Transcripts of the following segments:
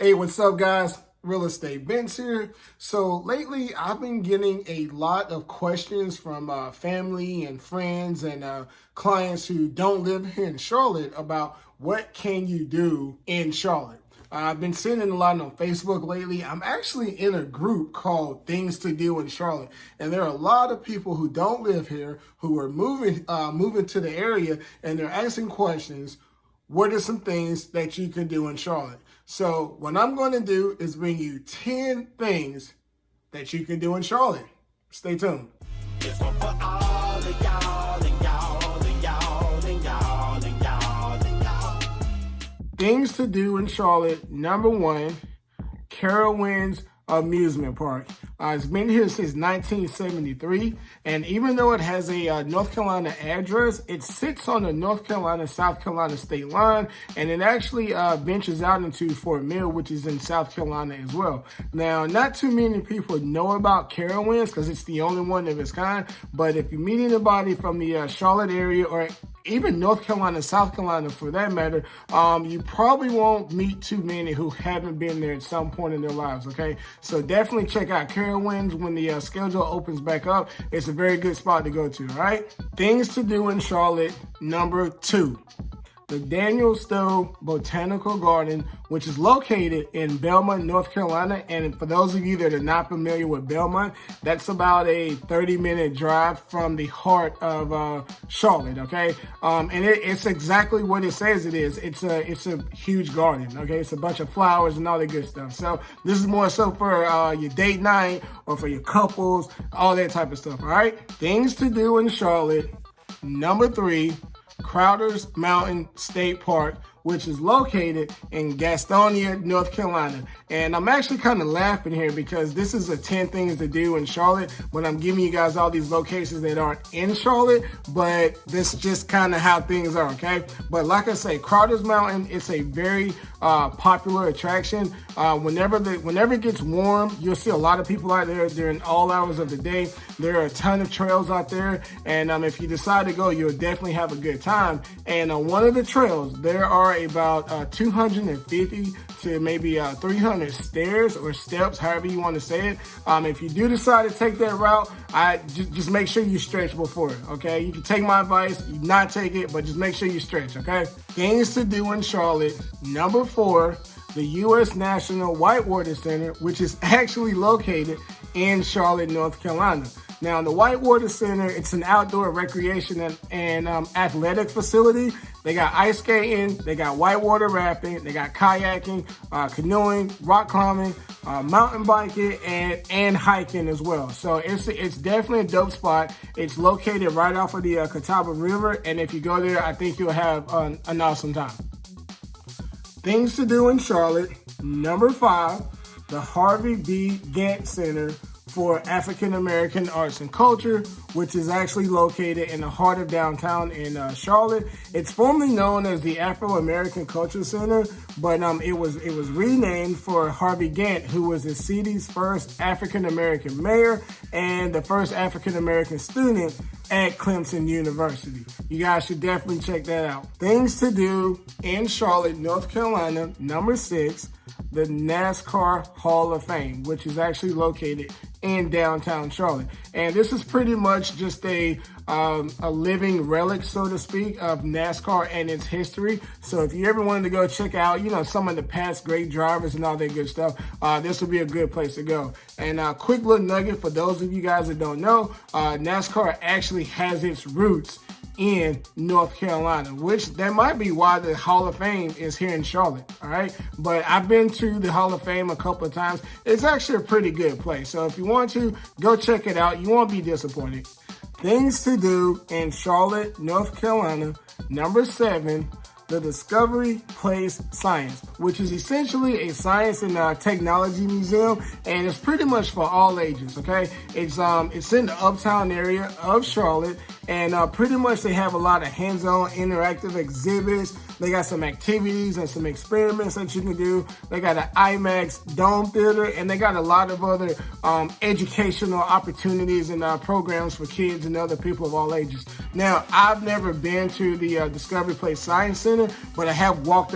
Hey, what's up, guys? Real Estate Vince here. So lately, I've been getting a lot of questions from family and friends and clients who don't live here in Charlotte about what can you do in Charlotte. I've been seeing it a lot on Facebook lately. I'm actually in a group called Things to Do in Charlotte, and there are a lot of people who don't live here who are moving to the area, and they're asking questions. What are some things that you can do in Charlotte? So what I'm going to do is bring you 10 things that you can do in Charlotte. Stay tuned. This one for all of y'all and y'all and y'all and y'all and y'all and y'all. Things to do in Charlotte. Number one, Carowinds amusement park. It's been here since 1973, and even though it has a North Carolina address, it sits on the North Carolina-South Carolina state line, and it actually ventures out into Fort Mill, which is in South Carolina as well. Now, not too many people know about Carowinds because it's the only one of its kind, but if you meet anybody from the Charlotte area or even North Carolina, South Carolina for that matter, you probably won't meet too many who haven't been there at some point in their lives, okay? So definitely check out Carowinds when the schedule opens back up. It's a very good spot to go to, all right? Things to do in Charlotte, number two. The Daniel Stowe Botanical Garden, which is located in Belmont, North Carolina. And for those of you that are not familiar with Belmont, that's about a 30-minute drive from the heart of Charlotte, okay? And it's exactly what it says it is. It's a huge garden, okay? It's a bunch of flowers and all that good stuff. So this is more so for your date night or for your couples, all that type of stuff, all right? Things to do in Charlotte. Number three, Crowder's Mountain State Park, which is located in Gastonia, North Carolina. And I'm actually kind of laughing here because this is a 10 things to do in Charlotte, but I'm giving you guys all these locations that aren't in Charlotte, but this is just kind of how things are, okay? But like I say, Crowder's Mountain, it's a very popular attraction. Whenever it gets warm, you'll see a lot of people out there during all hours of the day. There are a ton of trails out there, and if you decide to go, you'll definitely have a good time. And on one of the trails, there are about 250 to maybe 300 stairs or steps, however you want to say it. If you do decide to take that route, I just make sure you stretch before it, okay? You can take my advice, you not take it, but just make sure you stretch, okay? Things to do in Charlotte. Number four, the U.S. National Whitewater Center, which is actually located in Charlotte, North Carolina. Now, the Whitewater Center, it's an outdoor recreation and athletic facility. They got ice skating, they got whitewater rafting, they got kayaking, canoeing, rock climbing, mountain biking, and hiking as well. So it's definitely a dope spot. It's located right off of the Catawba River, and if you go there, I think you'll have an awesome time. Things to do in Charlotte. Number five, the Harvey B. Gantt Center for African American Arts and Culture, which is actually located in the heart of downtown in Charlotte. It's formerly known as the Afro American Culture Center, but it was renamed for Harvey Gantt, who was the city's first African American mayor and the first African American student at Clemson University. You guys should definitely check that out. Things to do in Charlotte, North Carolina. Number six, the NASCAR Hall of Fame, which is actually located in downtown Charlotte. And this is pretty much just a living relic, so to speak, of NASCAR and its history. So if you ever wanted to go check out, some of the past great drivers and all that good stuff, this would be a good place to go. And quick little nugget for those of you guys that don't know, NASCAR actually has its roots in North Carolina, which that might be why the Hall of Fame is here in Charlotte, all right? But I've been to the Hall of Fame a couple of times. It's actually a pretty good place. So if you want to, go check it out. You won't be disappointed. Things to do in Charlotte, North Carolina. Number seven, the Discovery Place Science, which is essentially a science and technology museum, and it's pretty much for all ages, okay? It's in the uptown area of Charlotte, and pretty much they have a lot of hands-on interactive exhibits, They got some activities and some experiments that you can do. They got an IMAX dome theater, and they got a lot of other educational opportunities and programs for kids and other people of all ages. Now, I've never been to the Discovery Place Science Center, but I have walked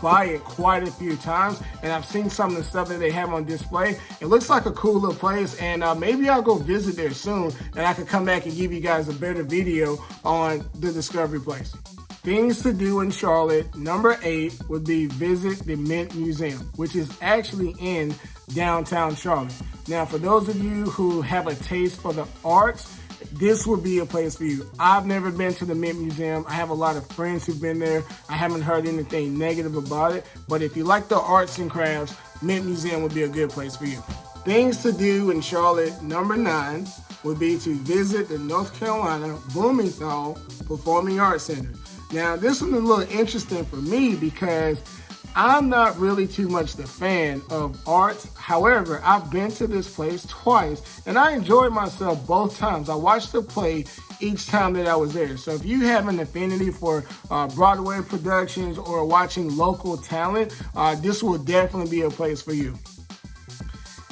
by it quite a few times, and I've seen some of the stuff that they have on display. It looks like a cool little place, and maybe I'll go visit there soon, and I could come back and give you guys a better video on the Discovery Place. Things to do in Charlotte, number 8 would be visit the Mint Museum, which is actually in downtown Charlotte. Now, for those of you who have a taste for the arts, this would be a place for you. I've never been to the Mint Museum. I have a lot of friends who've been there. I haven't heard anything negative about it, but if you like the arts and crafts, Mint Museum would be a good place for you. Things to do in Charlotte, number 9, would be to visit the North Carolina Blumenthal Performing Arts Center. Now, this is a little interesting for me because I'm not really too much the fan of arts. However, I've been to this place twice, and I enjoyed myself both times. I watched the play each time that I was there. So if you have an affinity for Broadway productions or watching local talent, this will definitely be a place for you.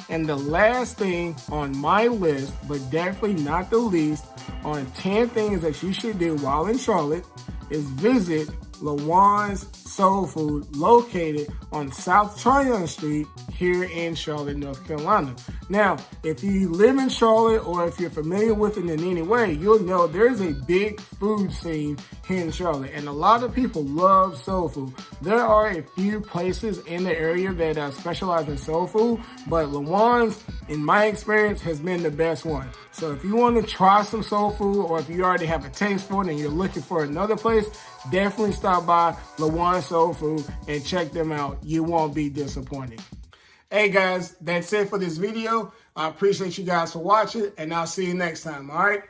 And the last thing on my list, but definitely not the least, on 10 things that you should do while in Charlotte, is visit Lawan's Soul Food, located on South Tryon Street here in Charlotte, North Carolina. Now, if you live in Charlotte or if you're familiar with it in any way, you'll know there's a big food scene here in Charlotte, and a lot of people love soul food. There are a few places in the area that specialize in soul food, but Lawan's, in my experience, has been the best one. So if you want to try some soul food, or if you already have a taste for it and you're looking for another place, definitely stop by Lawan Soul Food and check them out. You won't be disappointed. Hey guys, that's it for this video. I appreciate you guys for watching, and I'll see you next time, all right?